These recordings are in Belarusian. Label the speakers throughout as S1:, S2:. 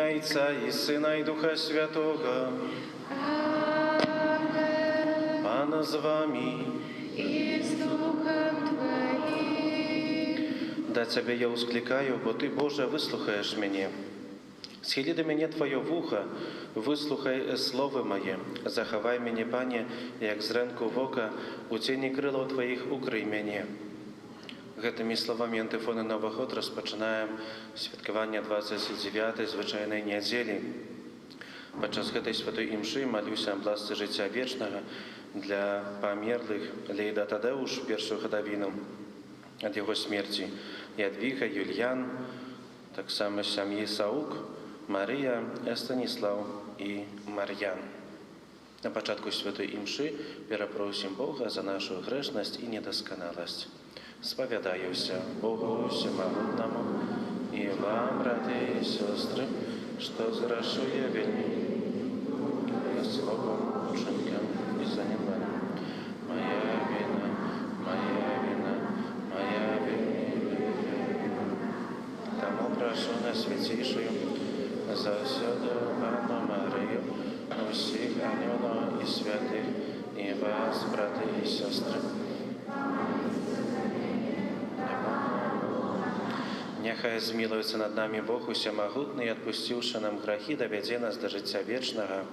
S1: ім'я Отця і Сина, і Духа Святого. Пана з вами.
S2: І з Духом Твоїм.
S1: Да Тебе я ускликаю, бо Ти, Боже, вислухаєш мене. Схили до мене Твоє вухо, вислухай слово моє. Заховай мене, Пане, як зранку в ока, у тіні крилов Твоїх укрий мене. Гэтымі словамі антифони Новий год розпочинаємо святкування 29-ї звичайної неділі. Падчас гэтай святой імшы малюся аб ласцы жыцця вечнага для памерлых Лейда Тадеуш першую гадавіну ад яго смерці, Ядвіга, Юльян, таксама сям'і Саук, Марыя, Станіслав і Мар'ян. На пачатку святой імшы перапросім Бога за нашу грэшнасць і недасканаласць. Спавядаюся Богу Всемагутнаму і вам, браты і сёстры, што зграшу я вельмі словом, учынкам і занятваннем. Моя вина, моя вина. Таму прашу на святейшую заўсёды Панну Марыю, усіх анёлаў і святых, і вас, браты і сёстры. Няхай змілуецца над намі Бог усемагутны і, адпусціўшы нам грахі, давядзе нас да жыцця вечнага.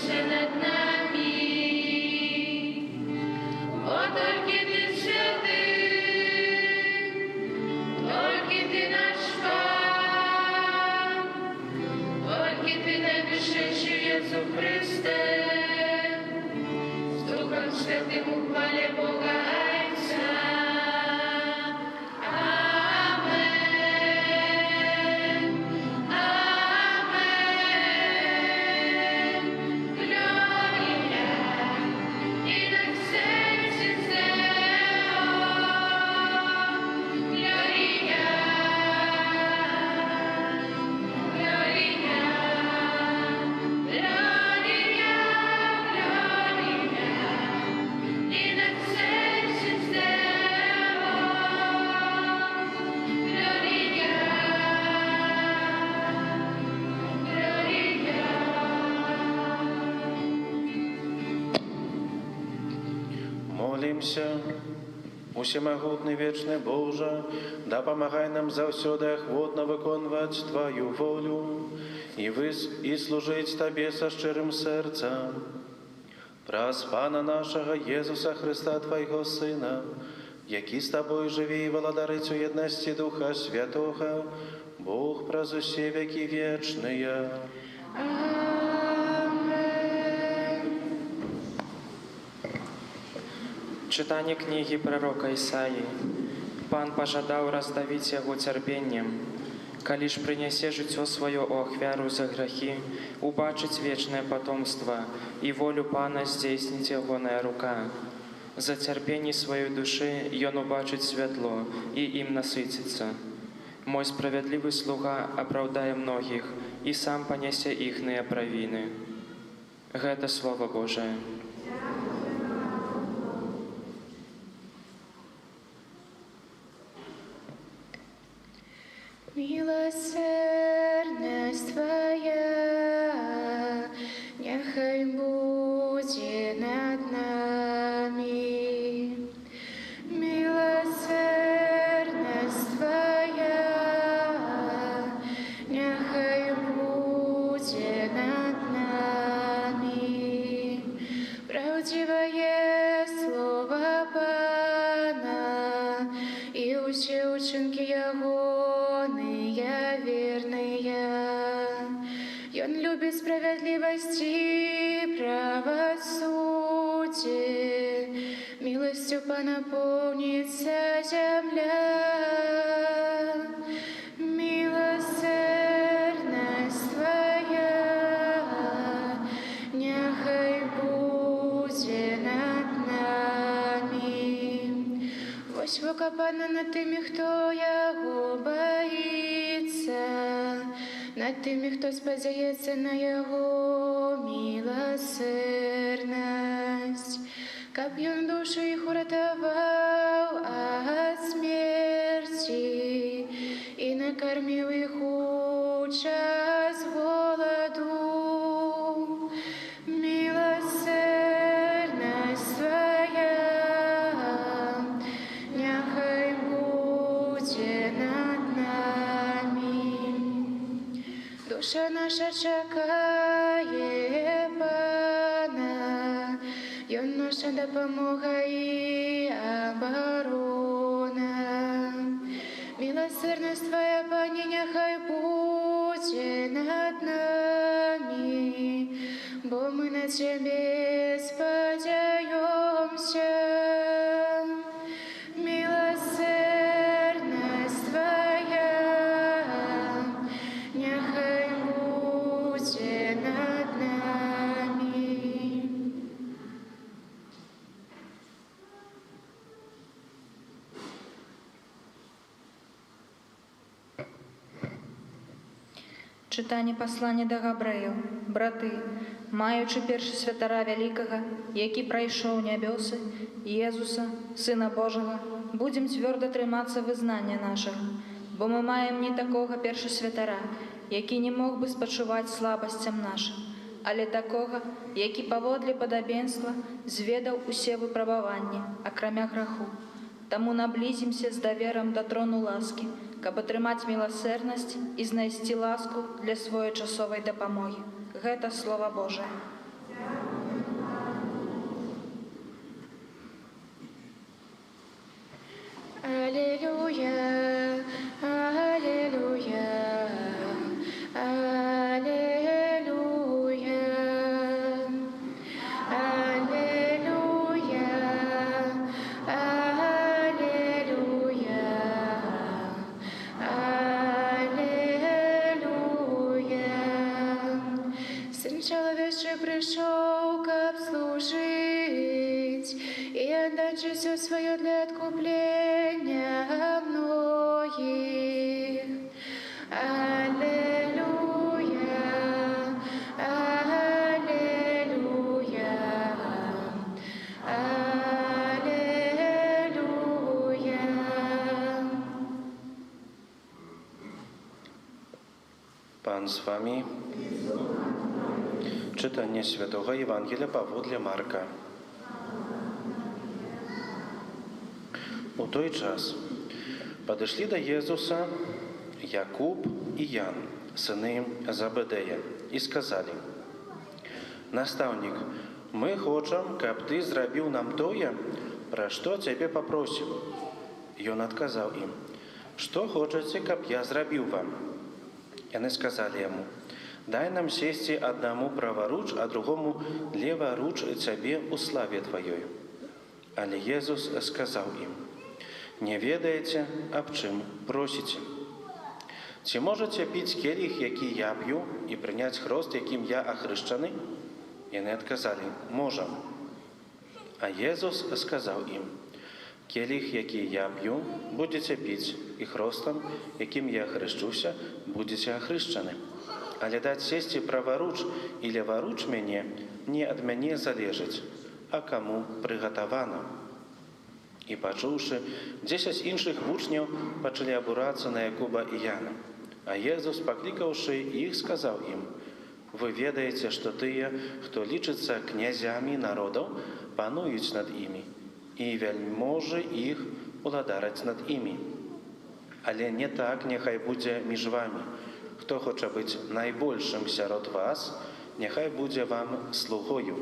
S2: смилуйся над нами. О, только Ты святый, только Ты наш Пан, только Ты наибольший Иисус Христе, с Духом Святым у хвале Бога Отца. Amen. Amen. Gloria in excelsis Deo. Gloria. Gloria. Gloria. Gloria in excelsis Deo. Gloria.
S1: Молимся. Усемогутный вечный Боже, да помогай нам заўсёды охотно выконваць Твою волю и служить Тебе со шчырым сэрцам. Праз Пана нашага Езуса Христа, Твайго Сына, які з Тобой жыве і валадарыць у єднасці Духа Святога, Бог праз усе векі вечныя.
S3: Читание книги пророка Исаии. Пан пожадаў раздавіць яго цярпеннем. Калі ж прынясе жыццё сваё у ахвяру за грахі, убачыць вечнае патомства, і волю Пана здзейсніць ягоная рука. За цярпенні сваёй душы ён убачыць святло і ім насыціцца. Мой справядлівы слуга апраўдае многіх і сам панясе іхныя правіны. Гэта Слова Божае.
S2: Милосердность Твоя нехай будет над нами. Милосердность Твоя нехай будет над нами. Правдивое слово Пана и усе учинки Его верные. Он любит справедливость и правосудие. Милостью понаполнится земля. Милосердность Твоя нехай будет над нами. Вось вока Пана над тими, хто Яго боится, над тими, хто спадзяецца на Яго милосердность. Каб ён душу іх уратаваў ад смерти і накарміў іх у час голаду. Милосердность Твоя нехай будет над нами. Душа наша чакае Пана, Ён наша дапамога і абарона. Милосердность Твоя, Пане, нехай будет над нами, бо мы на Тебе спадзяёмся. Милосердность Твоя нехай будет над нами.
S4: Читання послання до Габрэю. Браты, маючы першы святара вялікага, які прайшоў нябёсы, Езуса, Сына Божага, будзем цвёрда трымацца вызнання нашага, бо мы маем не такога першы святара, які не мог бы спачуваць слабасцям нашым, але такога, які паводле падабенства зведаў усе выпрабаванні, акрамя граху. Таму наблізімся з даверам да трону ласкі, каб атрымаць міласэрнасць і знайсці ласку для своечасовай дапамогі. Гэта Слова Божае.
S2: Аллилуйя, аллилуйя, аллилуйя, аллилуйя, аллилуйя, аллилуйя. Сын человечий пришел, как служить и отдать же все свое для откупления многих. Аллилуйя, аллилуйя, аллилуйя.
S1: Pan z wami. Czytanie Świętego Ewangelia Pawła Marka. У той час подошли до Иисуса Якуб и Ян, сыны Забедея, и сказали: «Наставник, мы хотим, каб ты зробил нам тое, про что тебе попросим». И он отказал им: «Что хотите, каб я зробил вам?» И они сказали ему: «Дай нам сесть одному праворуч, а другому леворуч тебе у славе Твоей». Але Иисус сказал им: «Не ведаете, об чим просите. Чи можете пить келих, який я п'ю, і прийняти хрест, яким я охрещений?» І вони відказали: «Можем». А Єсус сказав їм: «Келих, який я п'ю, будете пить, і хрестом, яким я хрещуся, будете охрещені. Але дать сісти праворуч і леворуч мені, не від мене залежить, а кому приготовано». І почувши, 10 інших учнів почали обуратися на Якуба і Яна. А Єсус, покликавши їх, сказав їм: «Ви ведаєте, що ті, хто лічиться князями народів, панують над іми, і вельможі їх уладарять над іми. Але не так нехай буде між вами. Хто хоче бути найбільшим серед вас, нехай буде вам слугою.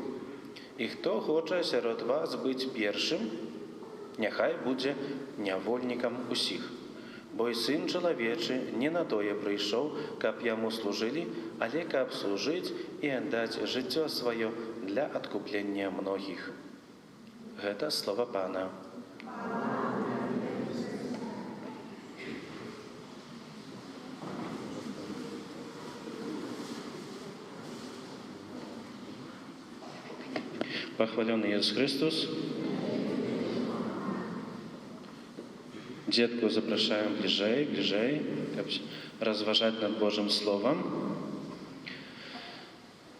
S1: І хто хоче серед вас бути першим, нехай буде нявольником усіх. Бо й Син Чоловічий не на тое прийшов, каб йому служили, але каб служить і віддати життя своє для відкуплення многих». Це слово Пана. Похваленный Иисус Христос. Детку запрошаем ближей, разважать над Божьим Словом.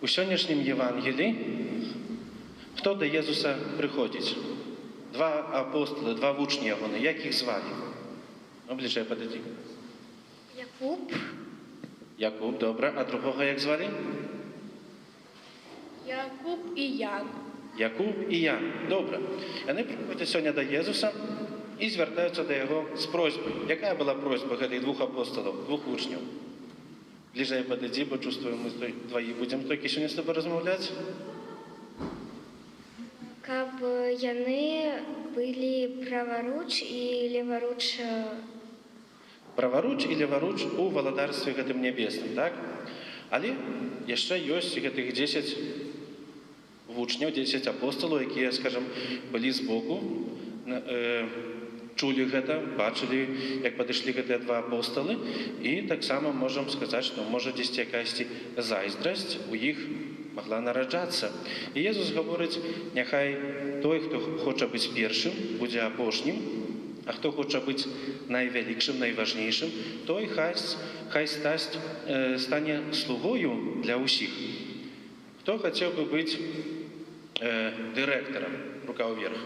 S1: У сьогоднішнім Євангелії хто до Єсуса приходить? Два апостоли, два учні вони. Як їх звали? Ну, ближей подойди.
S2: Якуб,
S1: Якуб, добре. А другого як звали?
S2: Якуб і Ян.
S1: Якуб і Ян. Добре. Вони приходять сьогодні до Єсуса і звертаються до Його з просьбою. Яка була просьба цих двох апостолів, двох учнів? Ближай подойди, бо чувствую, ми двоє будемо тільки сьогодні з тобою розмовляти.
S5: Каб яны былі праваруч і леваруч.
S1: Праворуч і леворуч у валадарстві гэтым небесным, так? Але яшчэ ёсць гэтых 10 вучняў, 10 апостолаў, якія, скажам, былі збоку, чулі гэта, бачылі, як падышлі гэтыя два апостолы, і таксама можам сказаць, што можа дзесьці якаясьці зайздрасць у іх могла нараджацца. І Єсус гаворыць: няхай той, хто хоча быць першым, будзе апошнім, а хто хоча быць найвялікшым, найважнейшым, той хай стане слугою для ўсіх. Хто хацеў бы быць дырэктарам? Рука ўверх.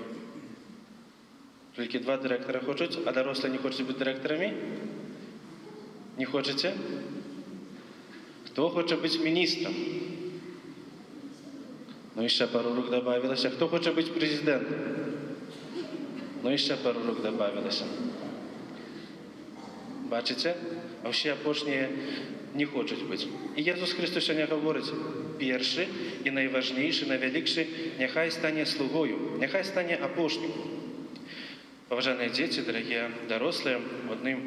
S1: Толькі два дырэктара хочуць, а дарослыя не хочуць быць дырэктарамі? Не хочаце? Хто хоча быць міністрам? Ну, еще пару рук добавилось. А кто хочет быть президентом? Ну, еще пару рук добавилось. Бачите? А всі апошние не хочуть бути. І Єсус Христос сьогодні говорить: першы і найважнейшы, найвялікшы, няхай стане слугою, няхай стане апошнім. Паважаныя дзеці, дарагія дарослыя, в адным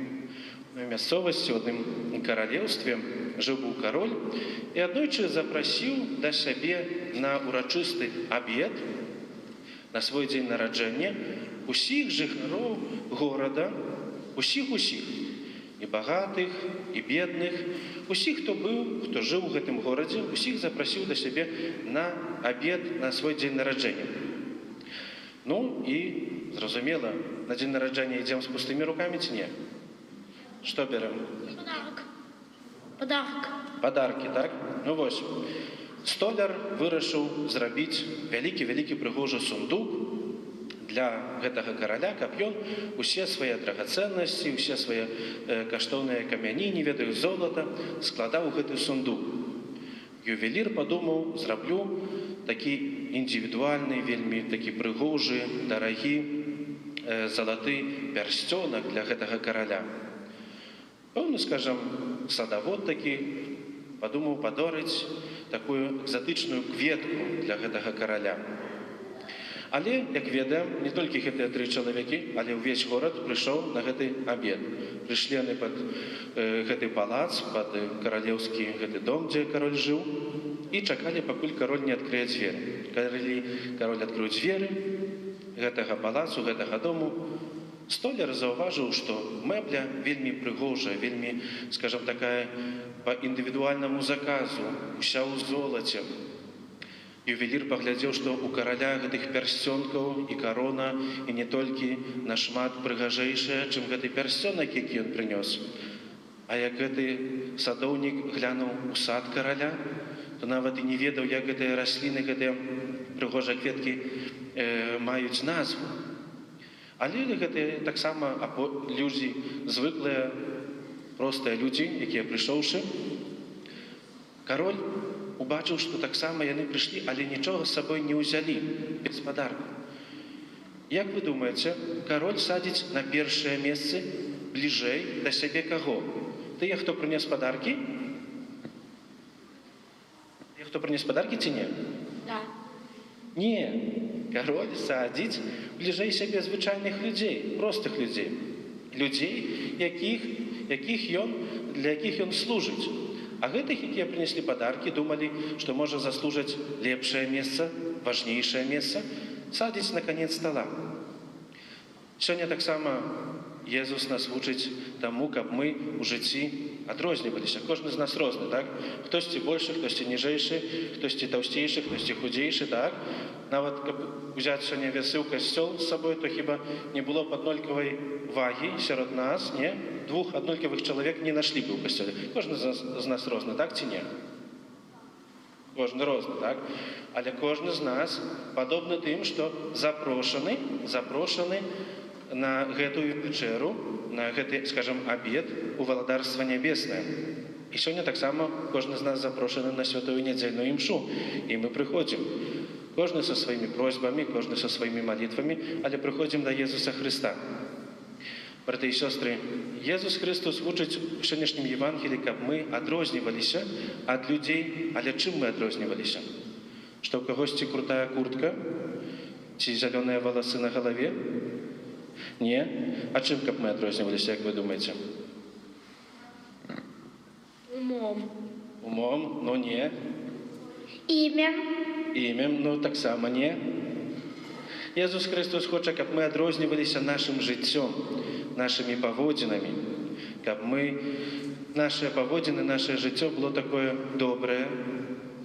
S1: мясцовасці, в адным каралеўстве жыў быў кароль і аднойчы запрасіў да сябе на урачысты абед, на свой дзень нараджэння усіх жыхароў горада, усіх, і багатых, і бедных, усіх, хто быў, хто жыў у гэтым горадзе, усіх запрасіў да сябе на абед на свой дзень нараджэння. Ну і, зразумела, на дзень нараджэння ідзем з пустымі рукамі ці не? Што берем? Падаркі, так? Ну вось, столяр вырашыў зрабіць вялікі прыгожы сундук для гэтага караля, каб ён усе свае драгацэннасці, усе свае каштоўныя камяні, не ведаю, золата, складаў у гэты сундук. Ювелір падумаў, зраблю такі індывідуальны, вельмі такі прыгожы, дарагі, залаты пярсцёнак для гэтага караля. Пэўны, скажам, садавод такі падумаў падорыць такую экзатычную кветку для гэтага караля. Але, як ведаем, не толькі гэтыя 3 чалавекі, але ўвесь горад прыйшоў на гэты абед. Прыйшлі яны пад гэты палац, пад каралеўскі гэты дом, дзе кароль жыў, і чакалі, пакуль кароль не адкрые дзверы. Калі кароль адкрыў дзверы гэтага палацу, гэтага дому, столяр заўважыў, што мэбля вельмі прыгожая, вельмі, скажам, такая па індывідуальнаму заказу, уся ў золаце. Ювелір паглядзеў, што ў караля гэтых пярсцёнкаў і карона, і не толькі нашмат прыгажэйшая, чым гэты пярсцёнак, які ён прынёс. А як гэты садоўнік глянуў у сад караля, то нават і не ведаў, як гэтыя расліны, гэтыя прыгожыя кветкі маюць назву. Але гэтыя таксама людзі, звыклыя, простыя людзі, якія прыйшоўшы, кароль убачыў, што таксама яны прыйшлі, але нічога з сабой не ўзялі, без падарку. Як вы думаеце, кароль садзіць на першае месцы бліжэй да сябе каго? Тыя, хто прынес падаркі? Тыя, хто прынес падаркі ці не?
S5: Да.
S1: Не, кароль садзіць бліжэй сябе звычайных людзей, простых людзей. Людзей, для якіх ён служыць. А гэтых, якія прынеслі падаркі, думалі, што можа заслужыць лепшае месца, важнейшае месца, садзіць на канец стала. Сёння таксама Езус нас вучыць таму, каб мы ў жыцці адрозніваліся. Кожны з нас розны, так? Хтосьці большы, хтосьці ніжэйшы, хтосьці таўсцейшы, хтосьці худзейшы, так? Нават, каб узяць сёння вясы ў касцёл з сабой, то хіба не было б аднолькавай вагі сярод нас, не? 2 аднолькавых чалавек не нашлі бы ў касцёле. Кожны з нас розны, так ці не? Кожны розны, так? Але кожны з нас падобны тым, што запрошаны на гэтую вечеру, на гэты, скажем, абед у валадарства нябеснае. І сёння таксама кожны з нас запрошаны на святую нядзельную імшу. І мы прыходзім. Кожны са сваімі просьбамі, кожны са сваімі малітвамі, але прыходзім да Езуса Хрыста. Браты і сёстры, Езус Христос вучыць у сённяшнім Евангелі, каб мы адрозніваліся ад людзей, але чым мы адрозніваліся? Што ў кагосьці крутая куртка? Ці зялёныя валасы на галаве? Не? А чым каб мы адрозніваліся, як вы думаеце? Умом? Ну не. Імем? Ну таксама не. Езус Христос хоча, каб мы адрозніваліся нашым жыццём, нашымі паводзінамі, каб нашыя паводзіны, нашае жыццё было такое добрае,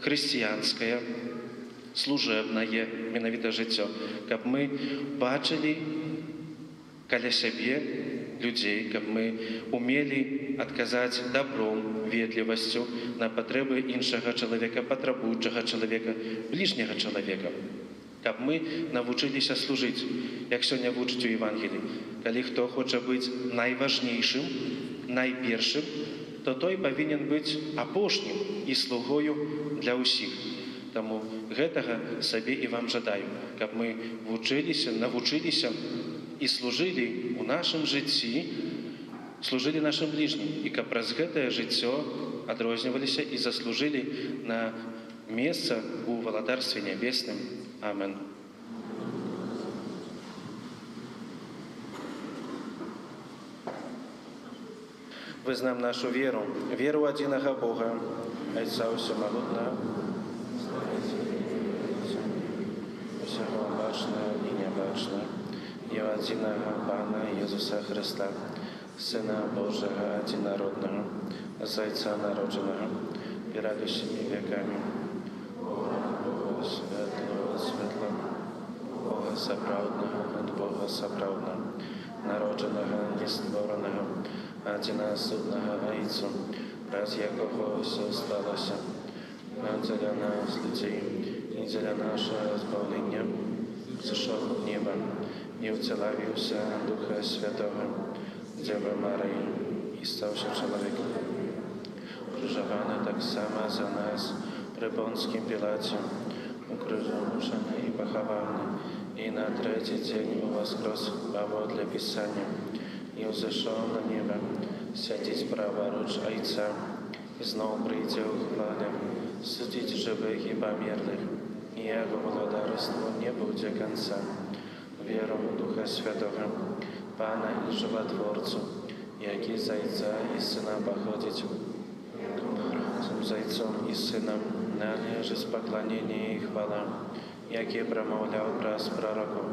S1: хрысціянскае, служэбнае, менавіта жыццё, каб мы бачылі каля сябе людзей, каб мы умелі адказаць добром, ветлівасцю на патрэбы іншага чалавека, патрабуючага чалавека, бліжняга чалавека. Каб мы навучыліся служыць, як сёння вучыць у Евангелі. Калі хто хоча быць найважнейшым, найпершым, то той павінен быць апошнім і слугою для ўсіх. Таму гэтага сабе і вам жадаю, каб мы навучыліся і служылі ў нашым жыцці, служылі нашым бліжнім, і каб праз гэтае жыццё адрозніваліся і заслужылі на месца у Валадарстве Небесным. Амен. Вызнам нашу веру, веру одиного Бога, Отца Всемогутного, всего бачного и небачного, и одиного Пана Иисуса Христа, Сына Божьего Одинородного, Зайца народженного, передущими веками, Бога светлого, светлого, Бога соправдного, от Бога соправдного, народженного, нестворенного, одиносудного Отцу, раз якого все сталося, для нас людей и для нашего избавления, сошел в небо и уцеловился Духа Святого, Девы Марии и ставший человеком. Крыжованный так само за нас при Понским Пилате, укрыжованный и похованный, и на третий день воскрес поводле Писания, и взошел на небо, сядет праворуч Отца, и снова придет в хвале, судить живых и померлых, и Его владарству не будет конца. Веру в Духа Святого, Пана и Животворцу, який Зайца и Сына походит, с Зайцом и Сыном належит поклонение и хвала, який промовлял праз пророков,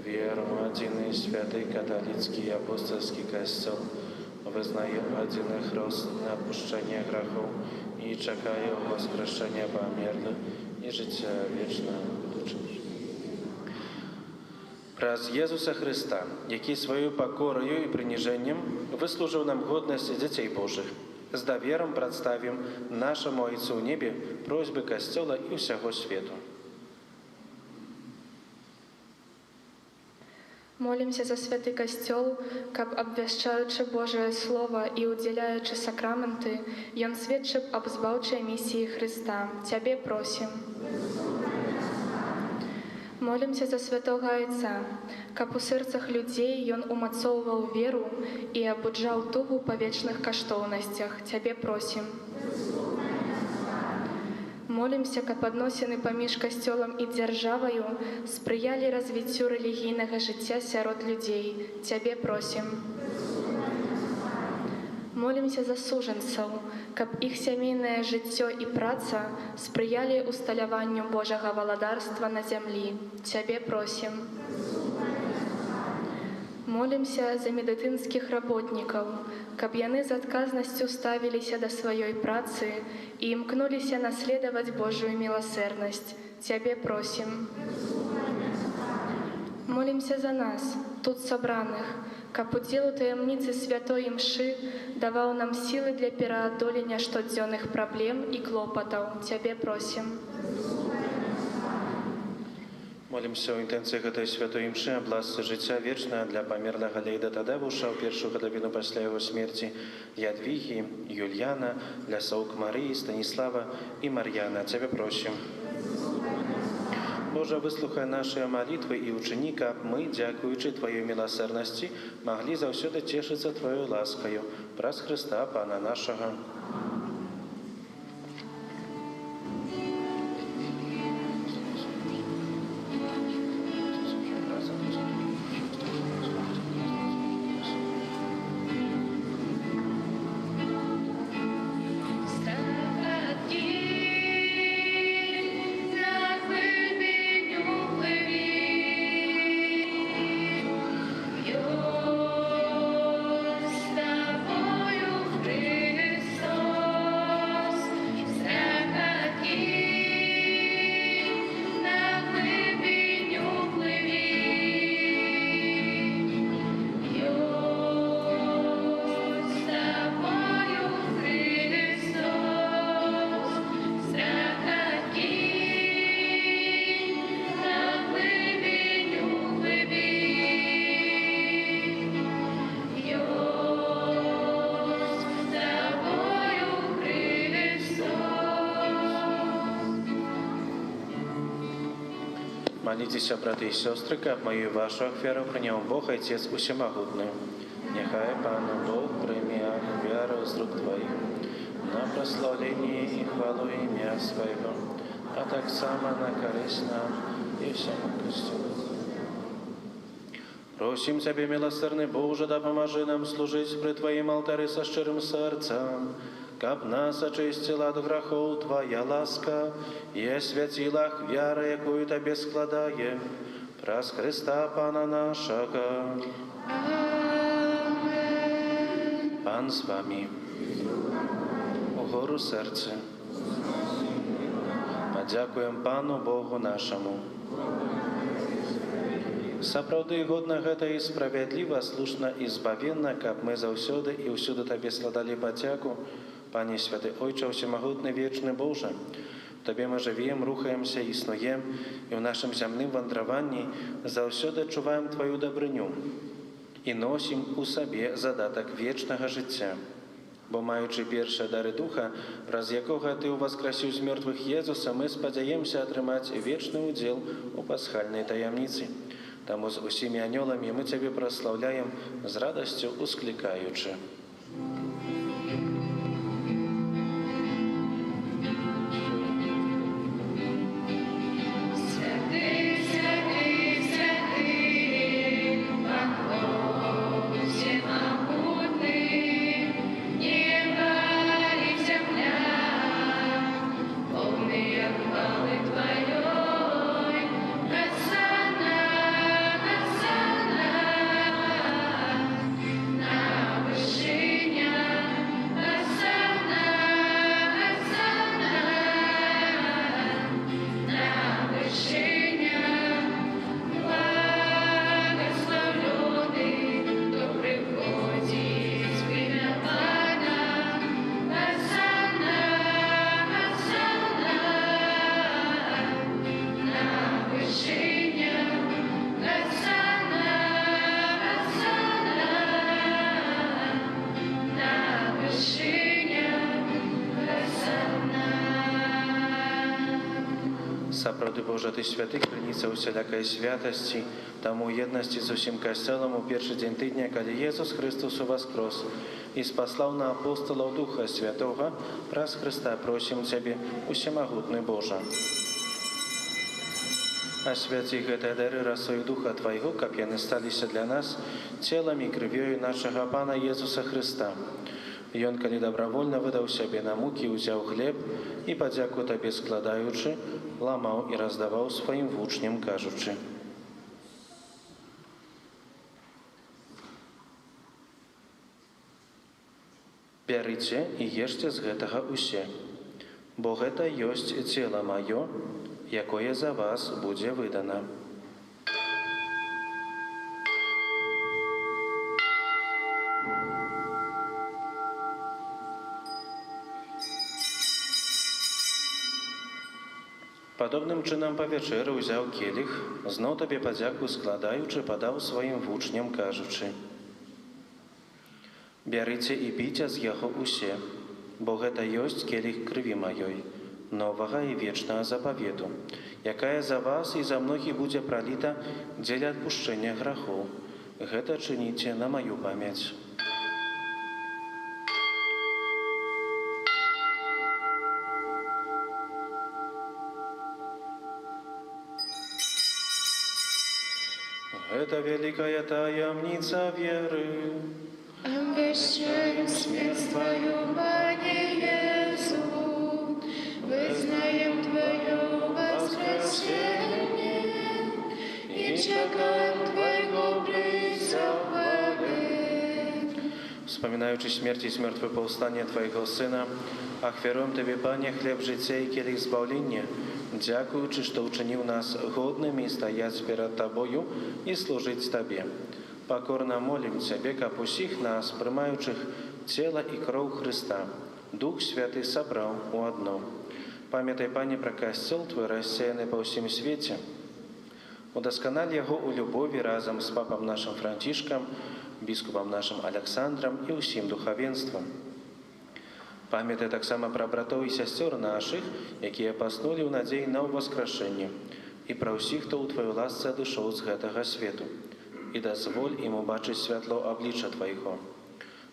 S1: веру в один и святый католицкий апостольский костел, вызнаю один их рост на отпущение грехов и чекаю воскрешения померлых и життя вічного будучого. Праз Єсуса Христа, який своєю покорою і приниженням вислужив нам годність дітей Божих, з довіром представим нашому Отцу в небі просьби Костела і всього світу.
S2: Молимся за святый костёл, каб обвяшчаючы Божие Слово і удзяляючы сакраменты, ён сведчыў аб збаўчай місіі Христа. Цябе просім. Молимся за святого Отца, каб у сэрцах людзей ён умацоўваў веру і абуджаў тугу па вечных каштоўнасцях. Цябе просім. Молимся, каб адносіны паміж касцёлам і дзяржаваю спрыялі развіццю рэлігійнага жыцця сярод людзей. Цябе просім. Молимся за сужанцаў, каб іх сямейнае жыццё і праца спрыялі усталяванню Божага валадарства на зямлі. Цябе просім. Молимся за медыцынскіх работнікаў, каб яны з адказнасцю ставіліся да сваёй працы і імкнуліся наследаваць Божую міласэрнасць. Цябе просім. Молимся за нас, тут сабраных, каб удзел у таямніцы святой імшы даваў нам сілы для пераадолення штодзённых праблем і клопатаў. Цябе просім.
S1: Молимся ў інтэнцыі гэтай святой імшы аб ласцы жыцця вечнага для памерлага Лейда Тадеуша ў першую гадавіну пасля яго смерці, Ядвігі, Юльяна, для саўк Марыі, Станіслава і Мар'яна. Цябе просім. Боже, выслухай нашыя малітвы і ўчыні, каб мы, дзякуючы Тваёй міласэрнасці, маглі заўсёды цешыцца Тваёй ласкаю праз Хрыста, Пана нашага. Молитеся, браты и сестры, как мою и вашу ахверу принял Бог, Отец Усемогутный. Нехай Пан Бог примет веру из рук Твоих на прославление и хвалу имя Своего, а так само на користь нам и всему Костюлу. Просим Тебе, милосердный Боже, да поможи нам служить при Твоим алтаре со щирым сердцем, каб нас очистила от грехов Твоя ласка и освятила их вера, якую Тебе складаем, праз Христа Пана нашего. Пан з вами. Угору серце. Подякуем Пану Богу нашему. Сапраўды годна гэта і справядліва, слушна і збавенна, каб мы заўсёды і ўсюды Табе складалі падзяку, Пане Святы Ойче, Всемагутны, Вечны Боже. Табе мы жывем, рухаемся, існуем, і ў нашым зямным вандраванні заўсёды адчуваем Тваю дабрыню і носім у сабе задатак вечнага жыцця. Бо маючы першыя дары Духа, праз якога Ты ўваскрасіў з мёртвых Езуса, мы спадзяемся атрымаць вечны ўдзел у пасхальнай таямніцы. Таму з усімі анёламі мы Цябе праслаўляем з радасцю усклікаючы. Сапраўды, Божа, Ты святы, крыніца усялякай святасці, таму ў еднасці з усім касцёлам у першы дзень тыдня, калі Езус Христос уваскрос і спаслаў на апостолаў Духа Святога, праз Христа просім Цябе, Усемагутны Божа. Асвяці гэтыя дары расою Духа Твайго, каб яны сталіся для нас целам і крывёю нашага Пана Езуса Христа. Ён, калі добровольно выдаў сябе на мукі, узяў хлеб і, падзяку Табе складаючы, ламаў і раздаваў сваім вучням, кажучы: «Бярыце і ешце з гэтага ўсе, бо гэта ёсць цела маё, якое за вас будзе выдана». Падобным чынам па вячэры ўзяў келіх, зноў Табе падзяку складаючы, падаў сваім вучням, кажучы: «Бярыце і піце з яго ўсе, бо гэта ёсць келіх крыві маёй, новага і вечнага запавету, якая за вас і за многіх будзе праліта дзеля адпушчэння грахоў. Гэта чыніце на маю памяць». Это великая таямница веры.
S2: Обещаем смерть Твою, Пане Иисус, вызнаем Твое воскресение и чекаем Твоего призывания.
S1: Вспоминаючи смерть и смертвое повстание Твоего Сына, ахвяруем Тебе, Пане, хлеб життя и келих збавлення, дякуючи, что учинил нас годными стоять перед Тобою и служить Тебе. Покорно молим Тебе, как усіх нас, приймаючих тело и кровь Христа, Дух Святый собрал у одно. Памятай, Пане, про костел Твой, рассеянный по всем свете. Удоскональ его у любови разом с папом нашим Франтишком, біскупом нашим Александром и усім духовенством. Памятай так само про братов и сестер наших, якія паснули ў надзеі на ўваскрашэнне, і про ўсіх, хто ў Твоёй ласцы адышоў з гэтага свету, і дазволь ім убачыць святло аблічча Твайго.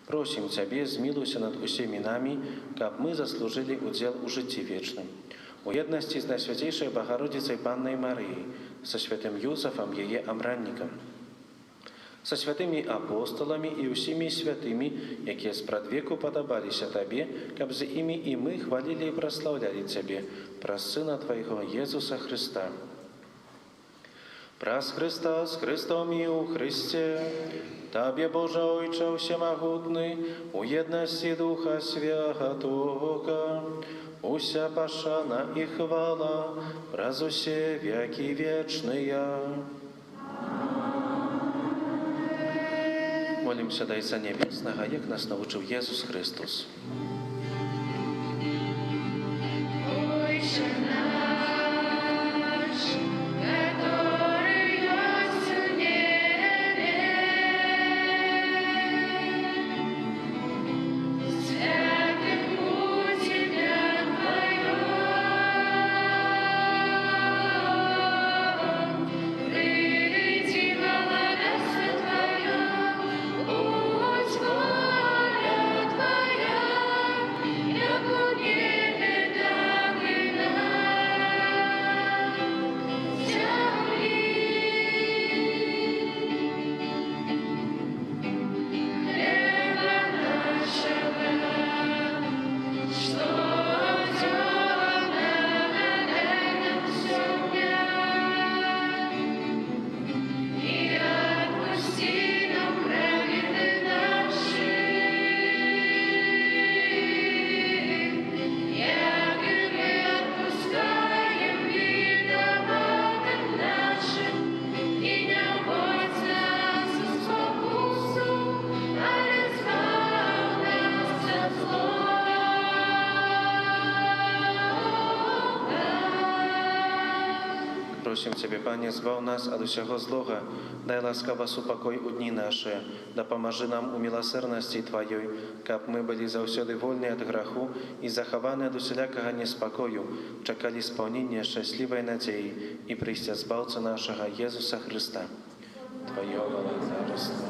S1: Просім Цябе, змілуйся над усімі намі, каб мы заслужылі удзел у жыцці вечным. у едности с Наисвятейшей Богородицей Панной Марией, со святым Юзефом, ее амранником, со святыми апостолами и усими святыми, якія спрадвеку падабаліся Табе, каб за ими и мы хвалили и прославляли Тебе, праз Сына Твоего Иисуса Христа. Праз Христа, с Христом и у Христе, Табе, Боже Ойче всемогутный, у едности Духа Святого, уся пашана и хвала, праз усе веки вечные. Молимся до Отца Небесного, як нас научил Иисус Христос. Просим Тебе, Пане, збав нас от усього злога, дай ласкаво супокой у дни наши, да поможи нам у милосердности Твоей, каб мы были завсёды вольны от греху и захованы от усялякого неспокою, чекали исполнения счастливой надеи и прийстя Збавца нашего Иисуса Христа. Твое царство.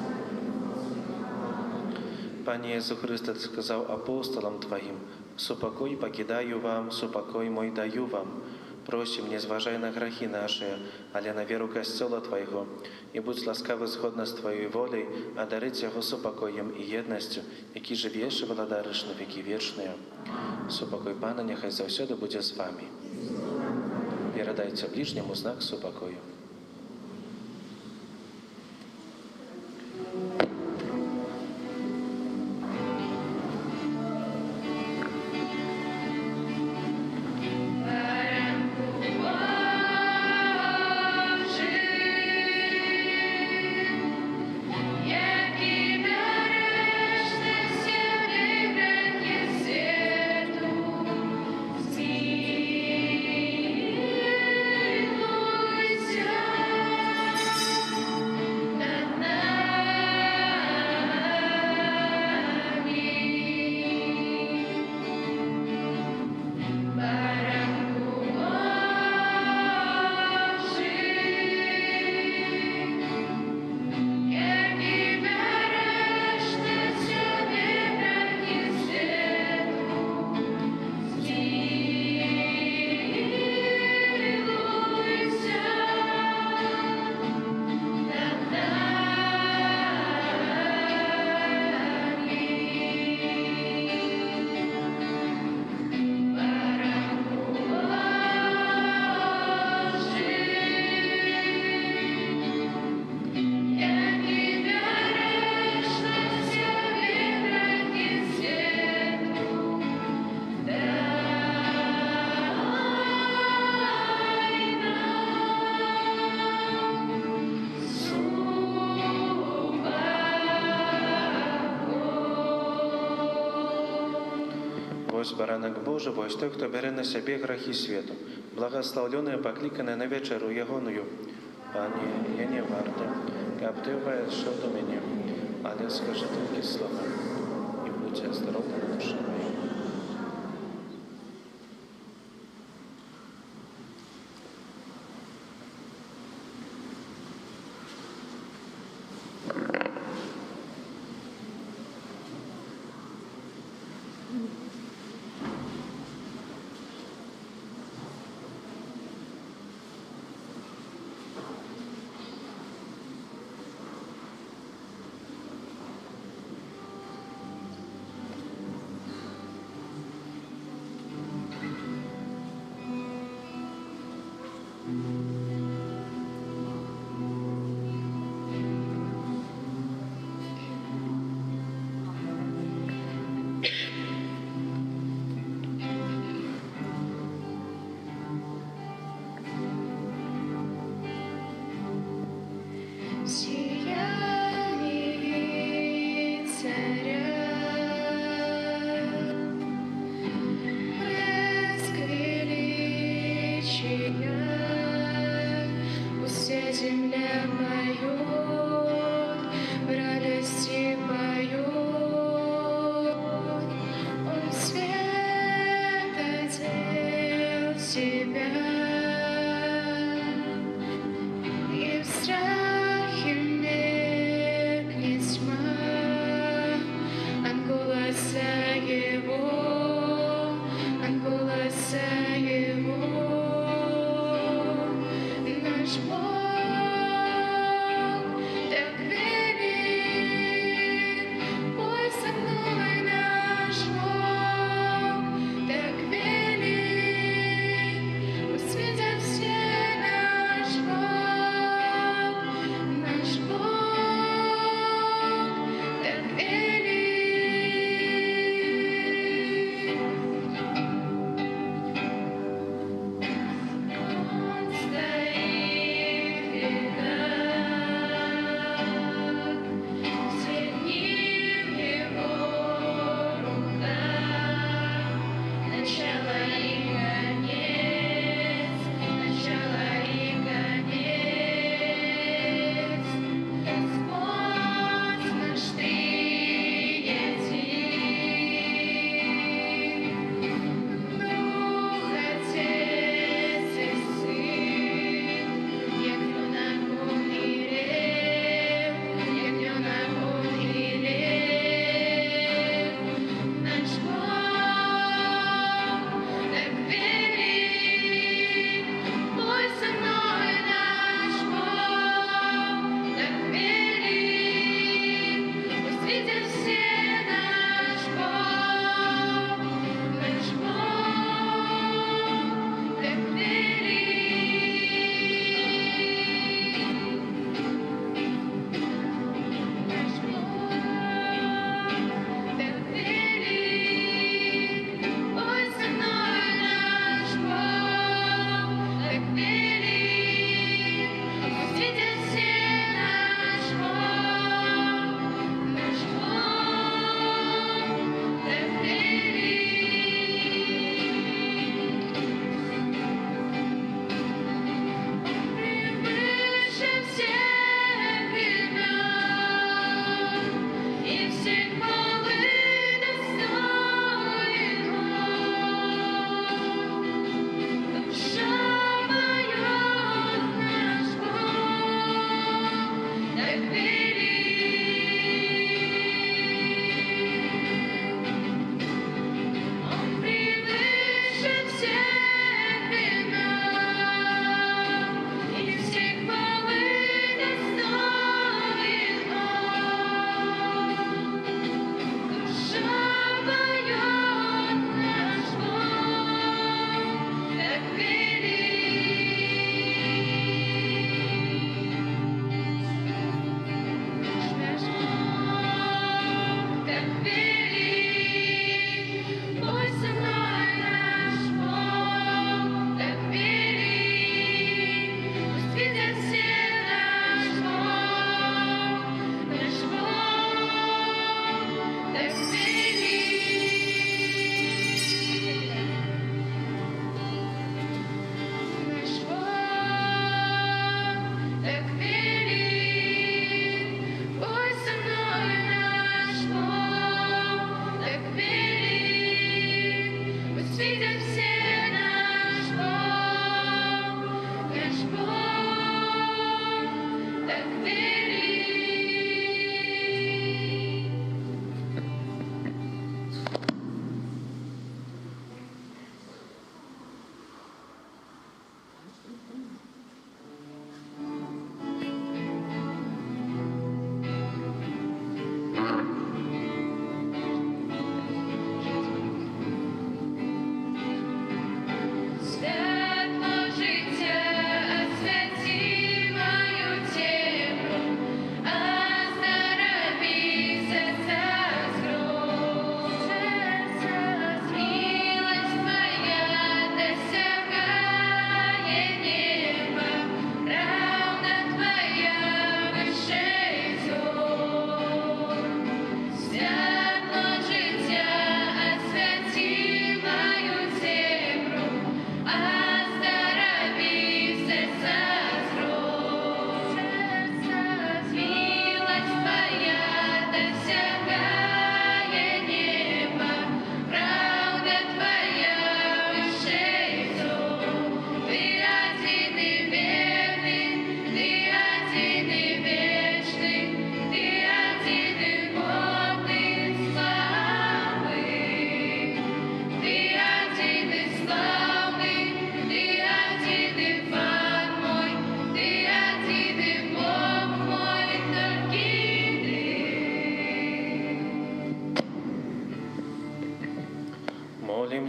S1: Пане Иисус Христос сказал апостолам Твоим: «Супокой покидаю вам, супокой мой даю вам». Просим, не зважай на грехи наши, але на веру Костела Твоего, и будь ласкавый згодно с Твоей волей, одарить Его супокоем и едностью, які живешь и владариш на веки вечные. Супокой Пана нехай завсёды буде з вами. Передайте ближнему знак супокою. Вось баранок Божий, вось той, хто бере на себе грехи свету, благословленный, покликанный на вечеру ягоную. Пане, я не варта, каб Ты войшов до меня, але скажи только слово, и будь здоровна душа моя.
S2: Сияние царя, блеск величия, пусть вся земля поет, в радости поет. Он свет одел себя, и в страхе меркнет тьма от голоса Его, от голоса Его. Наш Бог так велик, пусть со мной наш Бог так велик, пусть видят все наш Бог так велик. Он стоит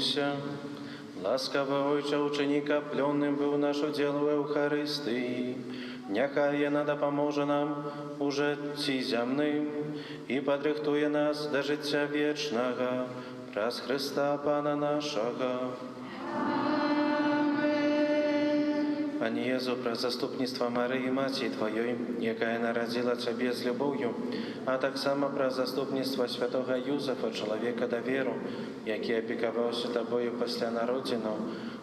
S1: помолімся. Ласкавий Ойче, ученика, пленним був наш уділ в Евхаристії. Нехай яна допоможе нам у житті земним і подрихтує нас до життя вічного. Раз Христа Пана нашого. Пані Єзу, про заступництво Марії, Матері Твоєї, яка народила Тебе з любов'ю, а так само про заступництво святого Юзефа, чоловіка довіру, який опікувався Тобою після народження,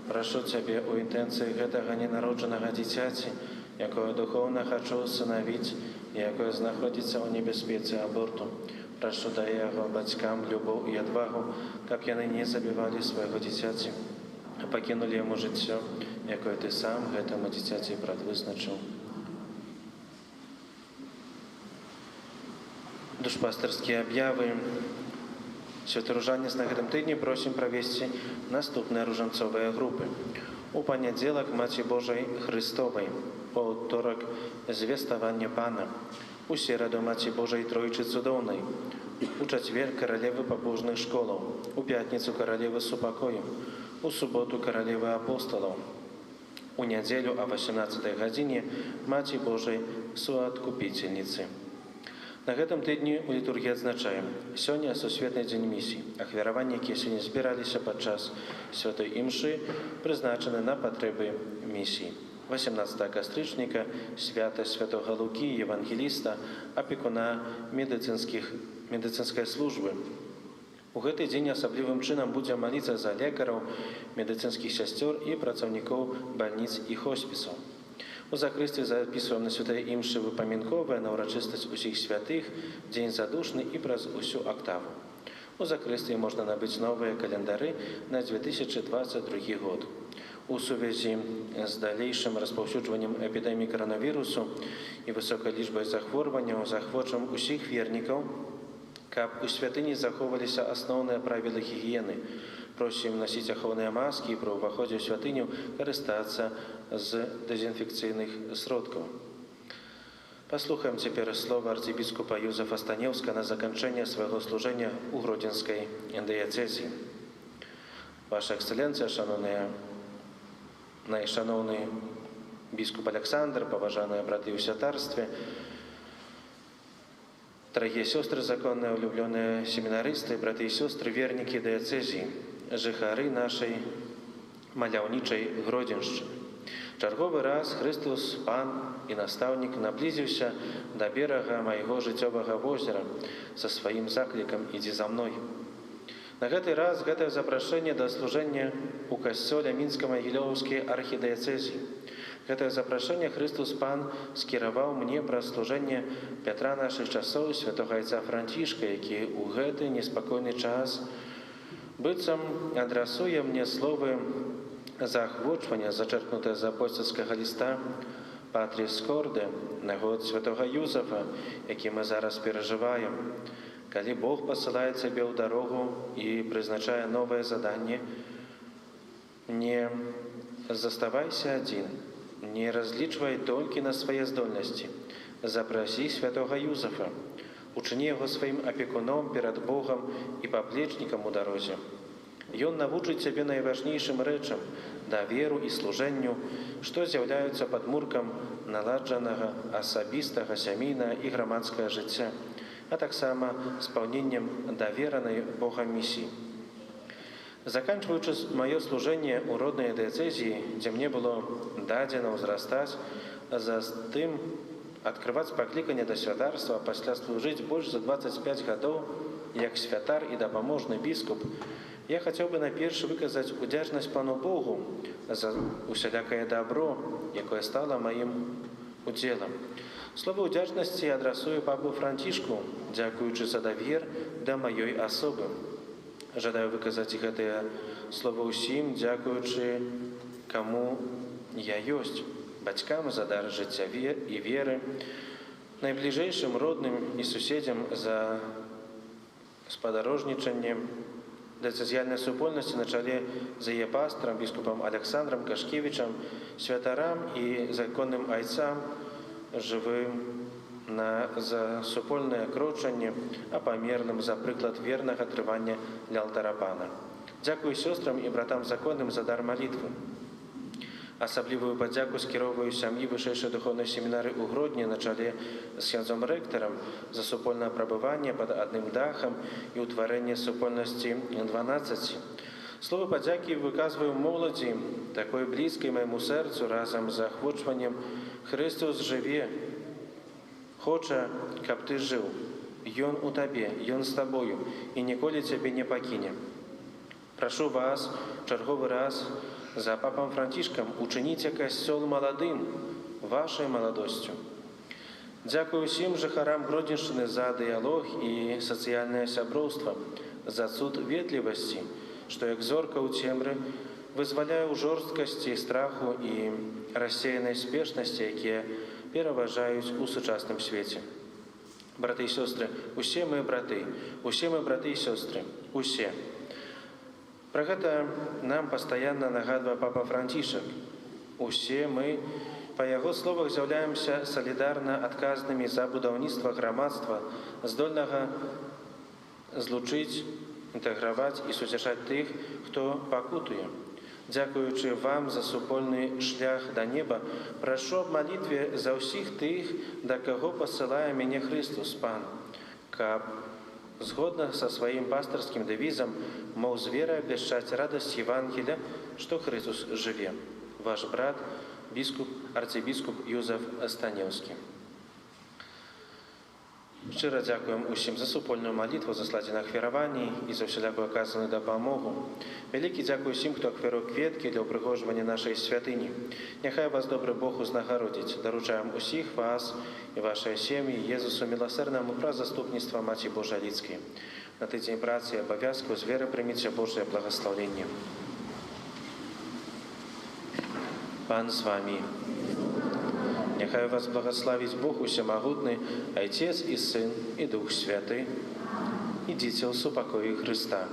S1: прошу Тебе у інтенції этого ненародженого дитяті, якого духовно хочу усиновити, і якое знаходиться у небезпеці аборту. Прошу, дай його батькам любов і відвагу, щоб вони не забивали свого дитяті, а покинули йому життя, якое Ти сам гэтому дитяті предвизначив. Душпастерські об'яви. Святоружанец на гэтым тыдні просім правесці наступныя ружанцовыя групы. У панядзелак Маці Божай Христовай, у аўторак звеставанне Пана, у сераду Маці Божай Тройчы Цудоўнай, у чацвер каралевы пабожных школаў, у пятніцу каралевы супакою, у суботу каралевы апостолаў, у нядзелю о 18 гадзіне Маці Божай Суадкупіцельніцы. На гэтым тыдні у літургіі адзначаем сёння сусветны дзень місій. Ахвяраванні, якія сёння збіраліся падчас святой імшы, прызначаны на патрэбы місій. 18 кастрычніка свята святога Лукі, евангеліста, апекуна медыцынскай службы. У гэты дзень асаблівым чынам будзе маліцца за лекараў, медыцынскіх сясцёр і працаўнікоў бальніц і хоспісаў. У закрысці запісваем на святой імшы выпамінковая на ўрачыстасць усіх святых, дзень задушны і праз усю актаву. У закрысці можна набыць новыя календары на 2022 год. У сувязі з далейшым распаўсюджваннем эпідэміі каранавірусу і высокай лічбай захворванняў захвочваем усіх вернікаў, каб у святыні захоўваліся асноўныя правілы гігіены. Просім насіць ахоўныя маскі і пры ўваходзе ў святыню карыстацца з дэзінфекцыйных сродкаў. Паслухаем цяпер слова арцыбіскупа Юзефа Станеўска на заканчэнне свайго служэння ў Гродзенскай дыяцэзіі. Ваша эксцэленцыя, найшаноўны біскуп Александр, паважаныя браты ў святарстве, дорогие сестры законные, улюбленные семинаристы, браты и сестры, верники дыяцэзіі, жыхары нашай маляўнічай Гродзеншчыны. Чарговы раз Христос, Пан і настаўнік наблізіўся да берага майго жыццёвага возера са сваім заклікам «Ідзі за мной». На гэты раз гэтае запрашэнне да служэння ў касцёле Мінска-Магілёўскай архідыяцэзіі. Гэтае запрашэнне Христос Пан скіраваў мне праз служэнне Пятра нашых часоў, святога айца Францішка, які ў гэты неспакойны час быццам адрасуе мне словы заахвочвання, зачерпнутыя з апостольскага ліста Патріс Корде на год святога Юзефа, які мы зараз перажываем. Калі Бог пасылае цябе ў дарогу і прызначае новае заданне, не заставайся адзін, не разлічвай толькі на свае здольнасці. Запрасі святога Юзефа, учыні яго сваім апекуном перад Богам і паплечнікам у дарозе. Ён навучыць цябе найважнейшым рэчам, даверу і служэнню, што з'яўляюцца падмуркам наладжанага асабістага, сямейнага і грамадскага жыцця, а таксама спаўненнем даверанай Богам місіі. Заканчваючы маё служэнне ў роднай дыяцэзіі, дзе мне было дадзена ўзрастаць, затым адкрываць пакліканне да святарства, пасля служыць больш за 25 гадоў як святар і дапаможны біскуп, я хацеў бы найперш выказаць удзячнасць Пану Богу за усялякае дабро, якое стала маім удзелам. Слова удзячнасці адрасую папу Францішку, дзякуючы за давер да маёй асобы. Жадаю выказаць гэтыя слова ўсім, дзякуючы каму я ёсць, бацькам за дар жыцця і веры, найбліжэйшым родным і суседзям за спадарожнічанне дыяцэзіяльнай супольнасці на чале з яе пастарам, біскупам Александрам Кашкевічам, святарам і законным айцам, жывым за супольнае крочанне, а памерным за прыклад вернага трывання ля алтара Пана. Дзякую сёстрам і братам законным за дар малітвы. Асаблівую падзяку скіроўваю сям'і вышэйшай духоўнай семінары ў Гродні на чале з ксяндзом рэктарам за супольнае прабыванне пад адным дахам і ўтварэнне супольнасці 12. Словы падзякі выказваю моладзі, такой блізкай майму сэрцу разам з ахвочваннем «Христос жыве, хоча, каб ты жыў. Ён у табе, ён з табою і ніколі цябе не пакіне». Прашу вас чарговы раз за папам Францішкам учыніце касцёл маладым, вашай маладосцю. Дзякую ўсім жыхарам Гродзеншчыны за дыялог і сацыяльнае сяброўства, за цуд ветлівасці, што як зорка ў цемры вызваляе ў жорсткасці, страху і рассеянай спешнасці, якія пераважаюць у сучасным свеце. Браты і сёстры, усе мы браты і сёстры, усе. Пра гэта нам пастаянна нагадвае папа Францішак. Усе мы, па яго словах, з'яўляемся салідарна адказнымі за будаўніцтва грамадства, здольнага злучыць, інтэграваць і суцяшаць тых, хто пакутуе. Дзякуючы вам за супольны шлях да неба, прашу аб малітве за ўсіх тых, да каго пасылае мяне Христос, Пан, каб згодна са сваім пастырскім дэвізам мог з верай абвяшчаць радасць Евангелія, што Христос жыве. Ваш брат, арцыбіскуп Юзеф Станеўскі. Шчыра дзякуем усім за супольную малітву, за складзеных ахвяраванні і за ўсялякую аказаную дапамогу. Вялікі дзякуй усім, хто ахвяруе кветкі для ўпрыгожвання нашай святыні. Няхай вас добры Бог узнагародзіць. Даручаем усіх вас і вашыя сем'і Езусу міласэрнаму праз заступніцтва Маці Божай Лідскай. На тыдзень працы і абавязку з веры прыміце Божае благаслаўленне. Пан з вамі. Няхай вас благословить Бог Усемагутный, Отец и Сын и Дух Святый. Идите в супокое Христа.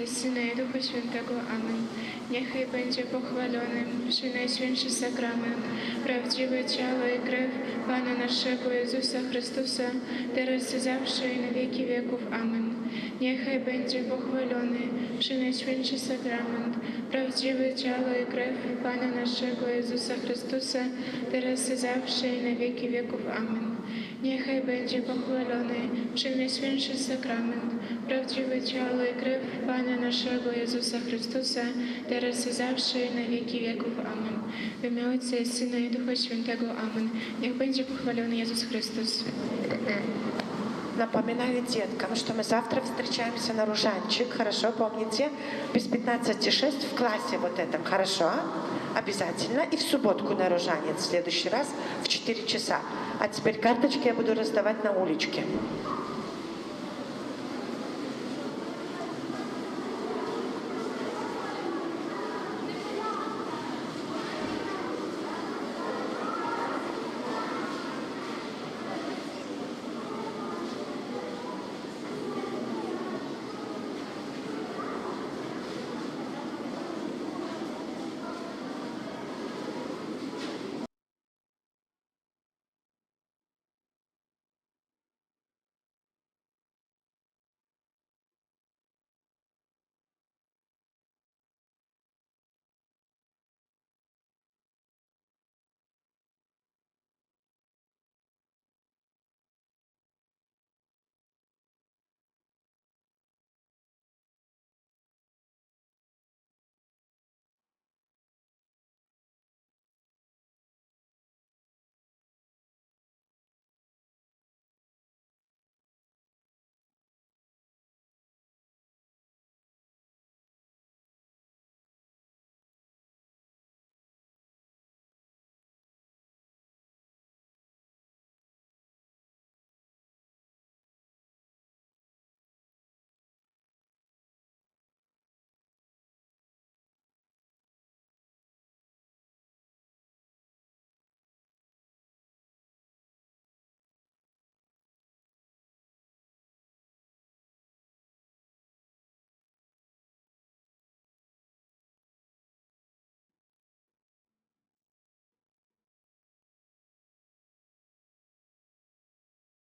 S2: Syna i Ducha Świętego. Amen. Niechaj będzie pochwalony Najświętszy Sakrament, prawdziwe ciało i krew Pana naszego Jezusa Chrystusa, teraz i zawsze i na wieki wieków. Amen. Niechaj będzie pochwalony Najświętszy Sakrament, prawdziwe ciało i krew Pana naszego Jezusa Chrystusa, teraz i zawsze i na wieki wieków. Amen. Niechaj będzie pochwalony Najświętszy Sakrament, prawdziwe ciało i krew Pana naszego Jezusa Chrystusa, teraz i zawsze i na wieki wieków. Amen. W imię Ojca i Syna i Ducha Świętego. Amen. Niech będzie pochwalony Jezus Христос.
S6: Напоминаю деткам, что мы завтра встречаемся на Ружанчик. Хорошо, помните? Без 15:06 в классе вот этом. Хорошо? Обязательно. И в субботку на Ружанец. В следующий раз в 4 часа. А теперь карточки я буду раздавать на уличке.